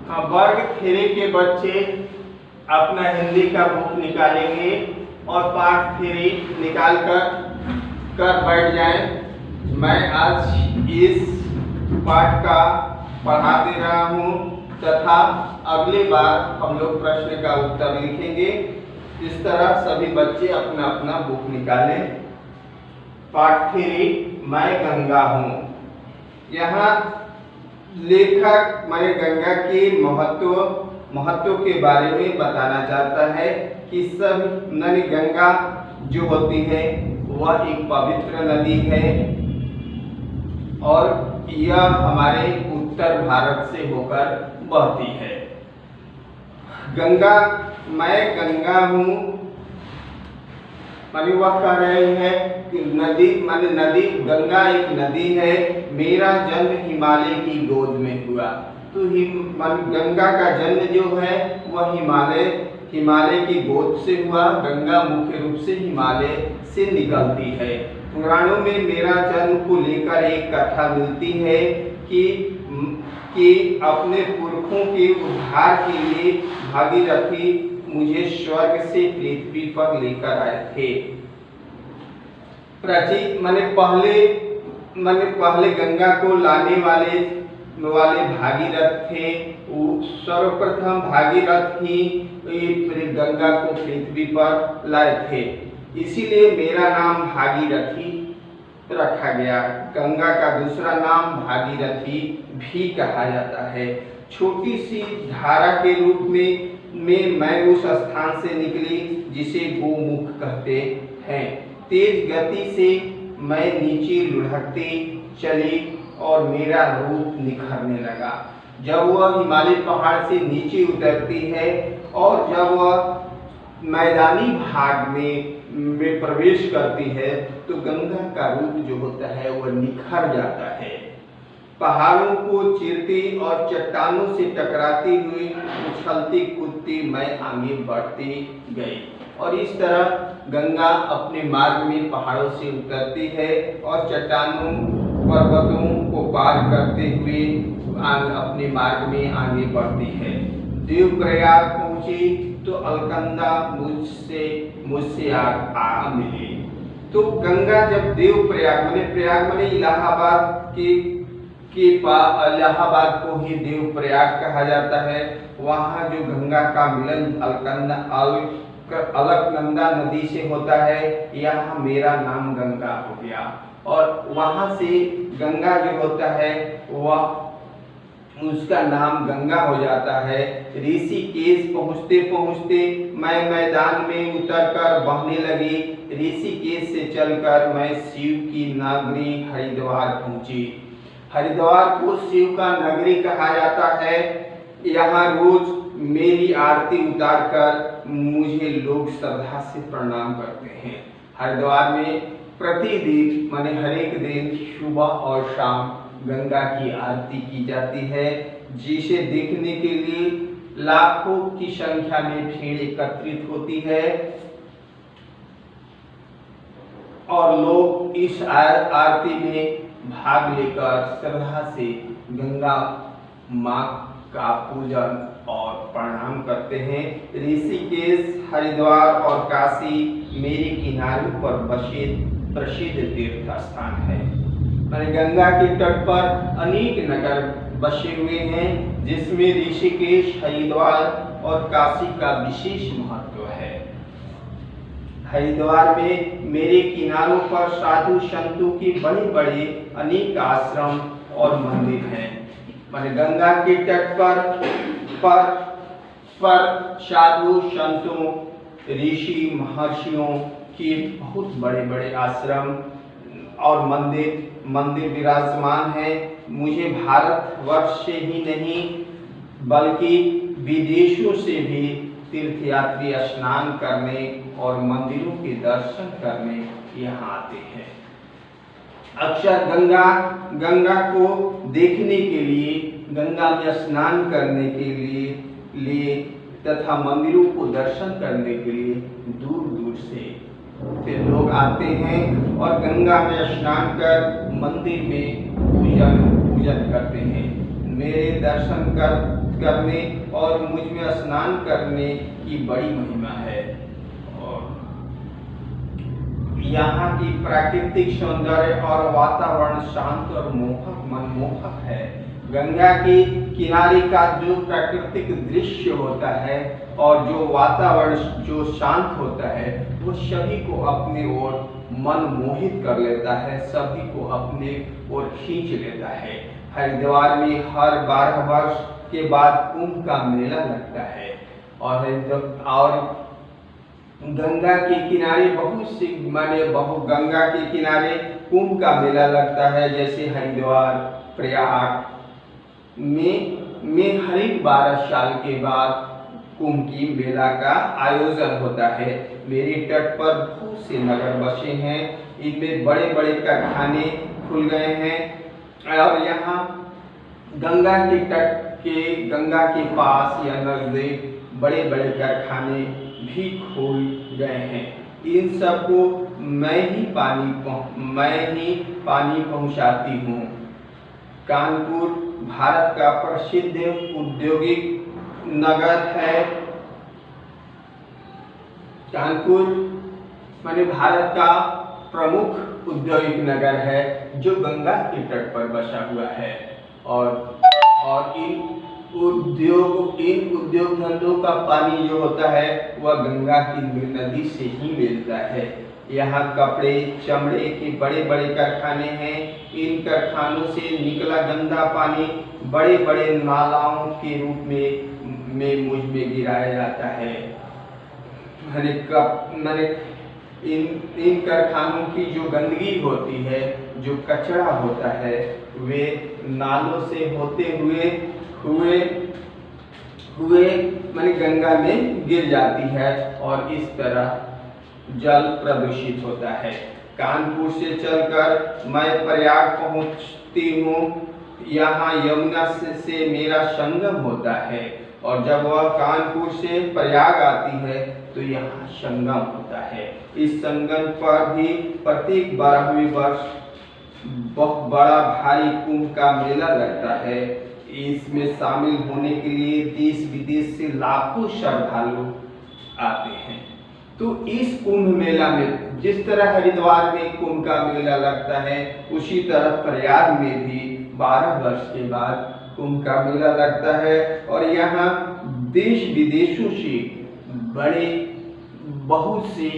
वर्ग 3 के बच्चे अपना हिंदी का बुक निकालेंगे और पाठ 3 निकाल कर बैठ जाएं। मैं आज इस पाठ का पढ़ा दे रहा हूँ तथा अगली बार हम लोग प्रश्न का उत्तर लिखेंगे। इस तरह सभी बच्चे अपना अपना बुक निकालें। पाठ 3 मैं गंगा हूँ। यहाँ लेखक माने गंगा के महत्व के बारे में बताना चाहता है कि सब नदी गंगा जो होती है वह एक पवित्र नदी है और यह हमारे उत्तर भारत से होकर बहती है। गंगा मैं गंगा हूँ माने वह कह रहे हैं कि नदी माने नदी गंगा एक नदी है। मेरा जन्म हिमालय की गोद में हुआ। तो गंगा का जन्म जो है वह हिमालय की गोद से हुआ। गंगा मुख्य रूप से हिमालय से निकलती है। पुराणों में मेरा जन्म को लेकर एक कथा मिलती है कि अपने पुरखों के उद्धार के लिए भागीरथी मुझे स्वर्ग से पृथ्वी पर लेकर आए थे। पहले गंगा को लाने वाले भागीरथ थे। सर्वप्रथम भागीरथ ही गंगा को पृथ्वी पर लाए थे। इसीलिए मेरा नाम भागीरथी रखा गया। गंगा का दूसरा नाम भागीरथी भी कहा जाता है। छोटी सी धारा के रूप में मैं उस स्थान से निकली जिसे गोमुख कहते हैं। तेज गति से मैं नीचे लुढ़कती चली और मेरा रूप निखरने लगा। जब वह हिमालय पहाड़ से नीचे उतरती है और जब वह मैदानी भाग में प्रवेश करती है तो गंगा का रूप जो होता है वह निखर जाता है। पहाड़ों को चीरती और चट्टानों से टकराती हुई उछलती कूदती मैं आगे बढ़ती गई। और इस तरह गंगा अपने मार्ग में पहाड़ों से उतरती है और चट्टानों पर्वतों को पार करते हुए अपने मार्ग में आगे बढ़ती है। देवप्रयाग पहुंची तो अलकनंदा मुझसे आ मिली। तो गंगा जब प्रयाग माने इलाहाबाद इलाहाबाद को ही देवप्रयाग कहा जाता है। वहाँ जो गंगा का मिलन अलकनंदा नदी से होता है, यहाँ मेरा नाम गंगा हो गया। और वहाँ से गंगा जो होता है वह उसका नाम गंगा हो जाता है। ऋषिकेश पहुँचते पहुँचते मैं मैदान में उतरकर बहने लगी। ऋषिकेश से चलकर मैं शिव की नगरी हरिद्वार पहुँची। हरिद्वार को शिव का नगरी कहा जाता है। यहाँ रोज मेरी आरती उतारकर मुझे लोग श्रद्धा से प्रणाम करते हैं। हरिद्वार में प्रतिदिन माने हर एक दिन सुबह और शाम गंगा की आरती की जाती है, जिसे देखने के लिए लाखों की संख्या में भीड़ एकत्रित होती है और लोग इस आरती में भाग लेकर श्रद्धा से गंगा माँ का पूजन और प्रणाम करते हैं। ऋषिकेश, हरिद्वार और काशी मेरे किनारों पर बसे प्रसिद्ध तीर्थ स्थान है। गंगा के तट पर अनेक नगर बसे हुए हैं, जिसमें ऋषिकेश, हरिद्वार और काशी का विशेष महत्व है। हरिद्वार में मेरे किनारों पर साधु संतों की बड़े-बड़े अनेक आश्रम और मंदिर हैं। गंगा के तट पर साधु संतों, ऋषि महर्षियों के बहुत बड़े-बड़े आश्रम और मंदिर विराजमान है। मुझे भारतवर्ष से ही नहीं बल्कि विदेशों से भी तीर्थयात्री स्नान करने और मंदिरों के दर्शन करने यहाँ आते हैं। अक्सर गंगा को देखने के लिए, गंगा में स्नान करने के लिए तथा मंदिरों को दर्शन करने के लिए दूर दूर से लोग आते हैं और गंगा में स्नान कर मंदिर में पूजन करते हैं। मेरे दर्शन कर करने और मुझ में स्नान करने की बड़ी महिमा है। और यहाँ की प्राकृतिक सौंदर्य और वातावरण शांत और मनमोहक है। गंगा के किनारे का जो प्राकृतिक दृश्य होता है और जो वातावरण जो शांत होता है वो सभी को अपने ओर मन मोहित कर लेता है, सभी को अपने ओर खींच लेता है। हरिद्वार में हर 12 वर्ष के बाद कुंभ का मेला लगता है और गंगा के किनारे गंगा के किनारे कुंभ का मेला लगता है। जैसे हरिद्वार प्रयाग में हर एक 12 साल के बाद कुंभ की मेला का आयोजन होता है। मेरे तट पर बहुत से नगर बसे हैं, इनमें बड़े बड़े कारखाने खुल गए हैं और यहाँ गंगा के पास या नजदीक बड़े बड़े कारखाने भी खुल गए हैं। इन सबको मैं ही पानी पहुंचाती हूँ। कानपुर भारत का प्रसिद्ध औद्योगिक नगर है। कानपुर माने भारत का प्रमुख औद्योगिक नगर है जो गंगा के तट पर बसा हुआ है और इन उद्योग धंधों का पानी जो होता है वह गंगा की नदी से ही मिलता है। यहाँ कपड़े चमड़े के बड़े बड़े कारखाने हैं। इन कारखानों से निकला गंदा पानी बड़े बड़े नालाओं के रूप में मुझ में गिराया जाता है। इन कारखानों की जो गंदगी होती है, जो कचरा होता है, वे नालों से होते हुए गंगा में गिर जाती है और इस तरह जल प्रदूषित होता है। कानपुर से चलकर मैं प्रयाग पहुंचती हूँ। यहाँ यमुना से मेरा संगम होता है और जब वह कानपुर से प्रयाग आती है तो यहाँ संगम होता है। इस संगम पर भी प्रत्येक 12वें वर्ष बहुत बड़ा भारी कुंभ का मेला लगता है। इसमें शामिल होने के लिए देश विदेश से लाखों श्रद्धालु आते हैं। तो इस कुंभ मेला में जिस तरह हरिद्वार में कुंभ का मेला लगता है, उसी तरह प्रयाग में भी 12 वर्ष के बाद कुंभ का मेला लगता है और यहाँ देश विदेशों से बहुत से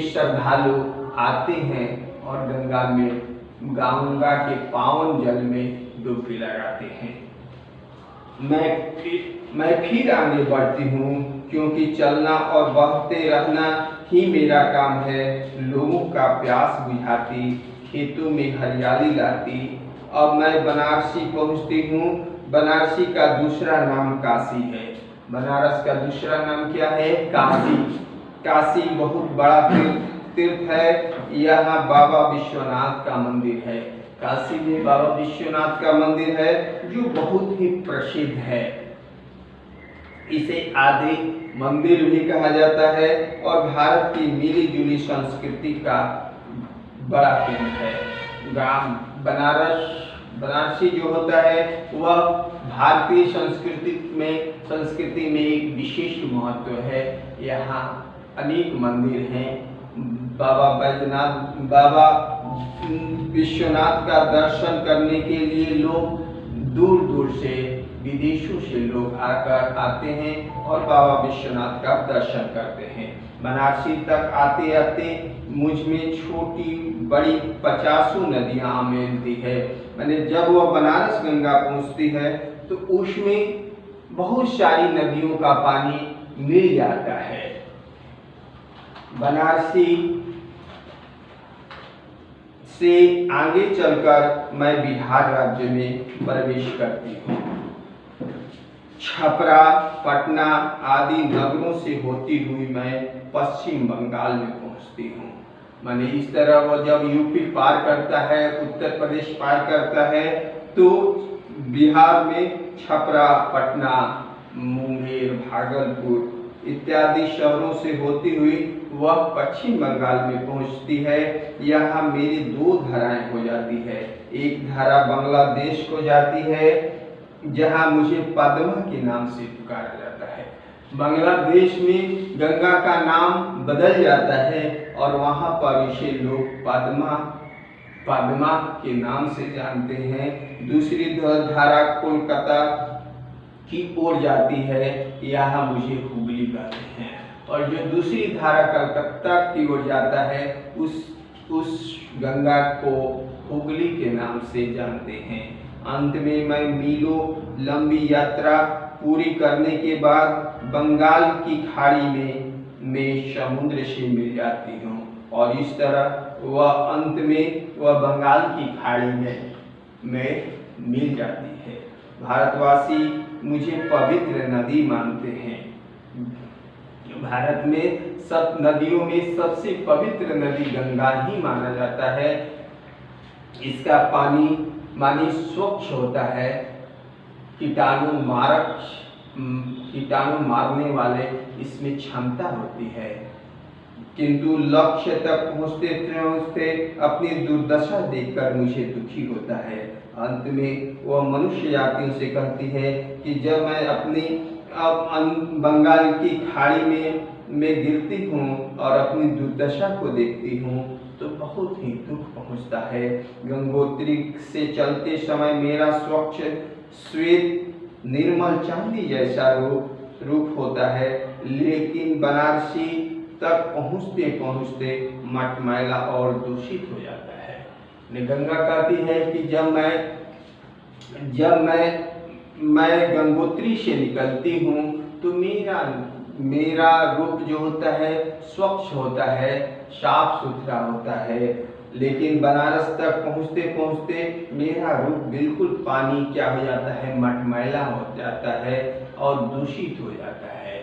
श्रद्धालु आते हैं और गंगा के पावन जल में डुबकी लगाते हैं। मैं फिर आगे बढ़ती हूँ क्योंकि चलना और बहते रहना ही मेरा काम है। लोगों का प्यास बुझाती, खेतों में हरियाली लाती। अब मैं बनारसी पहुँचती हूँ। बनारसी का दूसरा नाम काशी है। बनारस का दूसरा नाम क्या है? काशी। काशी बहुत बड़ा तीर्थ है। यहाँ बाबा विश्वनाथ का मंदिर है। काशी में बाबा विश्वनाथ का मंदिर है जो बहुत ही प्रसिद्ध है। इसे आदि मंदिर भी कहा जाता है और भारत की मिली जुली संस्कृति का बड़ा केंद्र है। बनारसी जो होता है वह भारतीय संस्कृति में एक विशिष्ट महत्व है। यहाँ अनेक मंदिर हैं। बाबा विश्वनाथ का दर्शन करने के लिए लोग दूर दूर से विदेशों से लोग आते हैं और बाबा विश्वनाथ का दर्शन करते हैं। बनारसी तक आते आते मुझ में छोटी बड़ी 50 नदियाँ मिलती है। मैंने जब वह बनारस गंगा पहुँचती है तो उसमें बहुत सारी नदियों का पानी मिल जाता है। बनारसी से आगे चलकर मैं बिहार राज्य में प्रवेश करती हूँ। छपरा, पटना आदि नगरों से होती हुई मैं पश्चिम बंगाल में पहुँचती हूँ। माने इस तरह वह जब यूपी पार करता है, उत्तर प्रदेश पार करता है, तो बिहार में छपरा, पटना, मुंगेर, भागलपुर इत्यादि शहरों से होती हुई वह पश्चिम बंगाल में पहुंचती है। यहाँ मेरी 2 धाराएं हो जाती है। एक धारा बांग्लादेश को जाती है जहाँ मुझे पद्मा के नाम से पुकारा जाता है। बांग्लादेश में गंगा का नाम बदल जाता है और वहाँ पर इसे लोग पद्मा के नाम से जानते हैं। दूसरी धारा कोलकाता की ओर जाती है, यहाँ मुझे हुगली कहते हैं। और जो दूसरी धारा कलकत्ता की ओर जाता है उस गंगा को हुगली के नाम से जानते हैं। अंत में मैं मीलों लंबी यात्रा पूरी करने के बाद बंगाल की खाड़ी में समुद्र से मिल जाती हूँ और इस तरह वह अंत में वह बंगाल की खाड़ी में मिल जाती है। भारतवासी मुझे पवित्र नदी मानते हैं। भारत में सब नदियों में सबसे पवित्र नदी गंगा ही माना जाता है। इसका पानी स्वच्छ होता है। कीटाणु मारने वाले इसमें क्षमता होती है, किंतु लक्ष्य तक पहुँचते अपनी दुर्दशा देखकर मुझे दुखी होता है। अंत में वह मनुष्य जाति से कहती है कि जब मैं अपनी बंगाल की खाड़ी में गिरती हूँ और अपनी दुर्दशा को देखती हूँ तो बहुत ही दुख पहुँचता है। गंगोत्री से चलते समय मेरा स्वच्छ श्वेत निर्मल चांदी जैसा रूप होता है, लेकिन बनारसी तक पहुँचते मटमैला और दूषित हो जाता है। गंगा कहती है कि जब मैं गंगोत्री से निकलती हूँ तो मेरा रूप जो होता है स्वच्छ होता है, साफ सुथरा होता है, लेकिन बनारस तक पहुँचते मेरा रूप बिल्कुल पानी क्या हो जाता है, मटमैला हो जाता है और दूषित हो जाता है।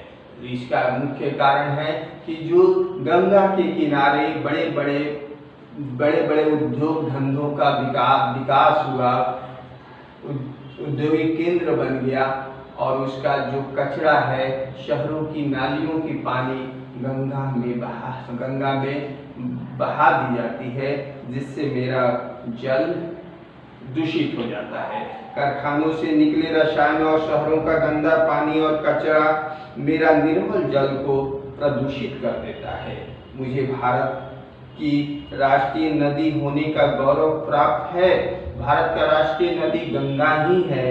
इसका मुख्य कारण है कि जो गंगा के किनारे बड़े बड़े उद्योग धंधों का विकास हुआ, औद्योगिक केंद्र बन गया और उसका जो कचरा है शहरों की नालियों की पानी गंगा में बहा दी जाती है, जिससे मेरा जल दूषित हो जाता है। कारखानों से निकले रसायन और शहरों का गंदा पानी और कचरा मेरा निर्मल जल को प्रदूषित कर देता है। मुझे भारत की राष्ट्रीय नदी होने का गौरव प्राप्त है। भारत का राष्ट्रीय नदी गंगा ही है,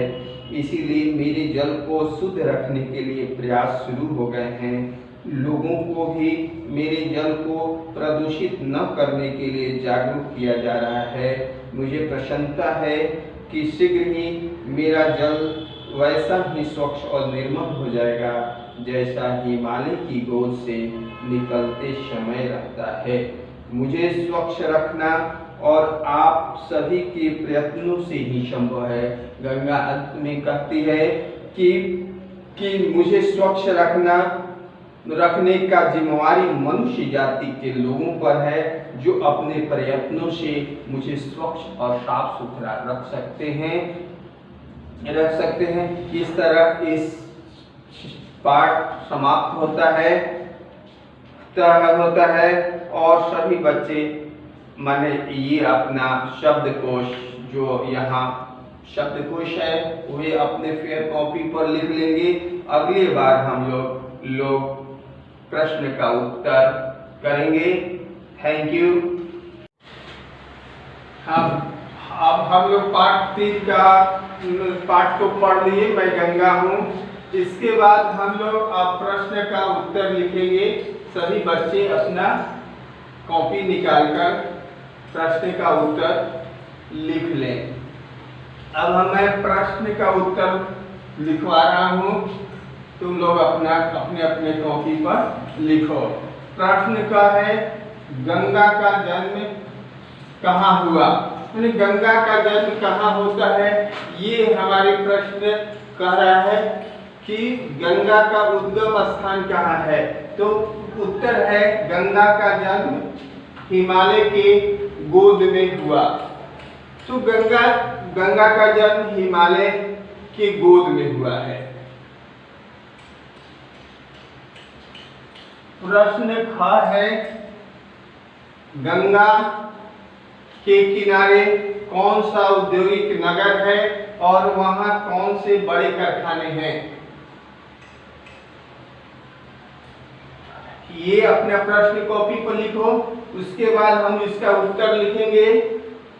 इसीलिए मेरे जल को शुद्ध रखने के लिए प्रयास शुरू हो गए हैं। लोगों को भी मेरे जल को प्रदूषित न करने के लिए जागरूक किया जा रहा है। मुझे प्रसन्नता है कि शीघ्र ही मेरा जल वैसा ही स्वच्छ और निर्मल हो जाएगा जैसा हिमालय की गोद से निकलते समय रहता है। मुझे स्वच्छ रखना और आप सभी के प्रयत्नों से ही संभव है। गंगा अंत में कहती है कि मुझे स्वच्छ रखने का जिम्मेवारी मनुष्य जाति के लोगों पर है, जो अपने प्रयत्नों से मुझे स्वच्छ और साफ सुथरा रख सकते हैं। इस तरह इस पाठ समाप्त होता है और सभी बच्चे माने ये अपना शब्दकोश जो यहाँ शब्दकोश है वे अपने फेयर कॉपी पर लिख लेंगे। अगली बार हम लोग प्रश्न का उत्तर करेंगे। Thank you. अब हम लोग पाठ को पढ़ लिए। मैं गंगा हूँ। इसके बाद हम लोग अब प्रश्न का उत्तर लिखेंगे। सभी बच्चे अपना कॉपी निकालकर प्रश्न का उत्तर लिख लें। अब मैं प्रश्न का उत्तर लिखवा रहा हूँ, तुम लोग अपने कॉपी पर लिखो। प्रश्न का है गंगा का जन्म कहाँ हुआ। गंगा का जन्म कहाँ होता है, ये हमारे प्रश्न कह रहा है कि गंगा का उद्गम स्थान कहाँ है। तो उत्तर है गंगा का जन्म हिमालय के गोद में हुआ। तो गंगा का जन्म हिमालय के गोद में हुआ है। प्रश्न ख है गंगा के किनारे कौन सा औद्योगिक नगर है और वहां कौन से बड़े कारखाने हैं। ये अपने प्रश्न कॉपी पर लिखो। उसके बाद हम इसका उत्तर लिखेंगे।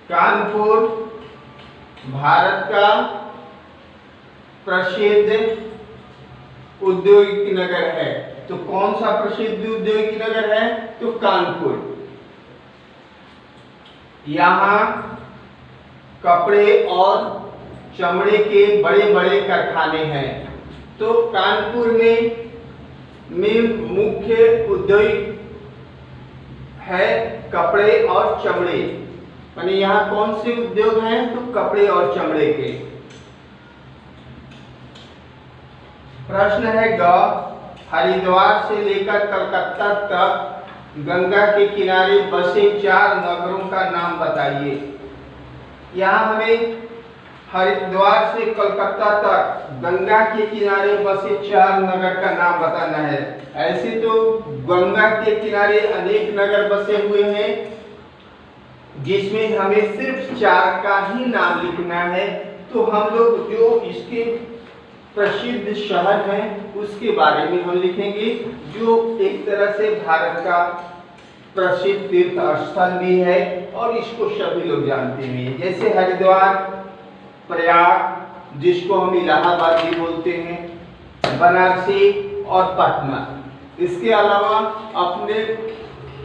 कानपुर भारत का प्रसिद्ध औद्योगिक नगर है। तो कौन सा प्रसिद्ध औद्योगिक नगर है? तो कानपुर। यहाँ कपड़े और चमड़े के बड़े बड़े कारखाने हैं। तो कानपुर में मुख्य उद्योग है कपड़े और चमड़े। यानी यहाँ कौन से उद्योग हैं? तो कपड़े और चमड़े के। प्रश्न है ग, हरिद्वार से लेकर कलकत्ता तक गंगा के किनारे बसे 4 नगरों का नाम बताइए। यहाँ हमें हरिद्वार से कलकत्ता तक गंगा के किनारे बसे 4 नगर का नाम बताना है। ऐसे तो गंगा के किनारे अनेक नगर बसे हुए हैं, जिसमें हमें सिर्फ 4 का ही नाम लिखना है। तो हम लोग जो इसके प्रसिद्ध शहर हैं उसके बारे में हम लिखेंगे, जो एक तरह से भारत का प्रसिद्ध तीर्थ स्थल भी है और इसको सभी लोग जानते हैं। जैसे हरिद्वार, प्रयाग जिसको हम इलाहाबाद भी बोलते हैं, बनारसी और पटना। इसके अलावा अपने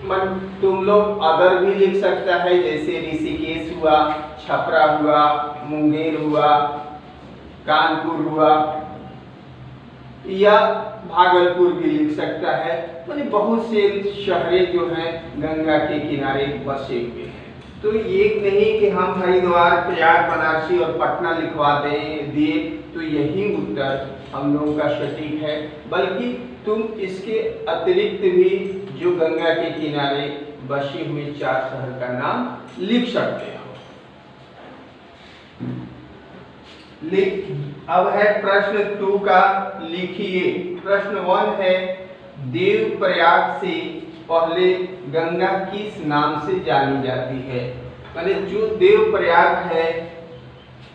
मन तुम लोग अदर भी लिख सकता है, जैसे ऋषिकेश हुआ, छपरा हुआ, मुंगेर हुआ, कानपुर हुआ या भागलपुर भी लिख सकता है। मतलब बहुत से शहरें जो हैं गंगा के किनारे बसे हुए हैं। तो ये नहीं कि हम हरिद्वार, प्रयाग, बनारसी और पटना लिखवा दिए तो यही उत्तर हम लोगों का सटीक है, बल्कि तुम इसके अतिरिक्त भी जो गंगा के किनारे बसे हुए 4 शहर का नाम लिख सकते हो। अब है प्रश्न 2 का, लिखिए। प्रश्न 1 है, देवप्रयाग से पहले गंगा किस नाम से जानी जाती है? माने जो देवप्रयाग है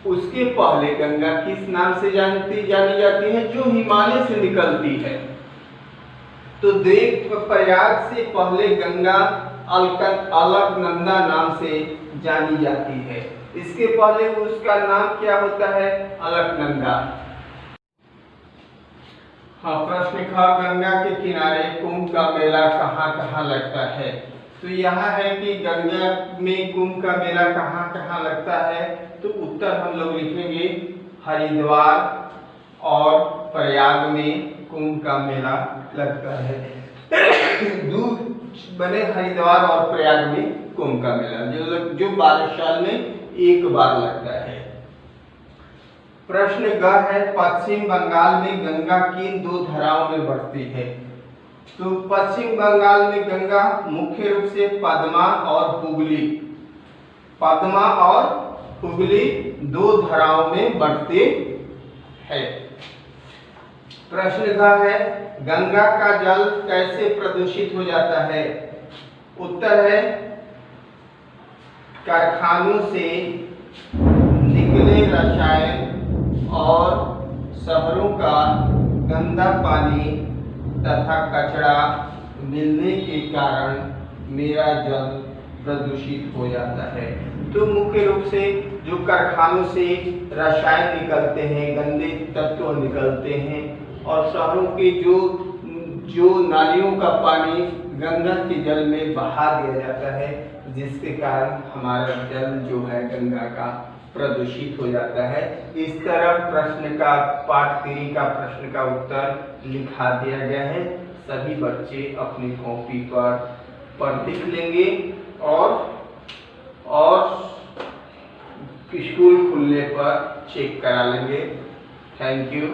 उसके पहले गंगा किस नाम से जानी जाती है? जो हिमालय से निकलती है। तो देवप्रयाग से पहले गंगा अलकनंदा नाम से जानी जाती है। इसके पहले उसका नाम क्या होता है? अलकनंदा। हाँ, प्रश्न ख, गंगा के किनारे कुंभ का मेला कहाँ कहाँ लगता है? तो यहाँ है कि गंगा में कुंभ का मेला कहाँ कहाँ लगता है। तो उत्तर हम लोग लिखेंगे हरिद्वार और प्रयाग में कुंभ का मेला लगता है। दूर बने हरिद्वार और प्रयाग में कुंभ का मेला जो 12 साल में एक बार लगता है। प्रश्न ग है, पश्चिम बंगाल में गंगा किन 2 धाराओं में बढ़ती है? तो पश्चिम बंगाल में गंगा मुख्य रूप से पद्मा और हुगली 2 धाराओं में बढ़ते हैं। प्रश्न घ है, गंगा का जल कैसे प्रदूषित हो जाता है? उत्तर है कारखानों से निकले रसायन और शहरों का गंदा पानी तथा कचरा मिलने के कारण मेरा जल प्रदूषित हो जाता है। तो मुख्य रूप से जो कारखानों से रसायन निकलते हैं, गंदे तत्व निकलते हैं और शहरों के जो नालियों का पानी गंगा के जल में बहा दिया जाता है, जिसके कारण हमारा जल जो है गंगा का प्रदूषित हो जाता है। इस तरह प्रश्न का पाठ 3 का प्रश्न का उत्तर लिखा दिया गया है। सभी बच्चे अपनी कॉपी पर लिख लेंगे और स्कूल खुलने पर चेक करा लेंगे। Thank you.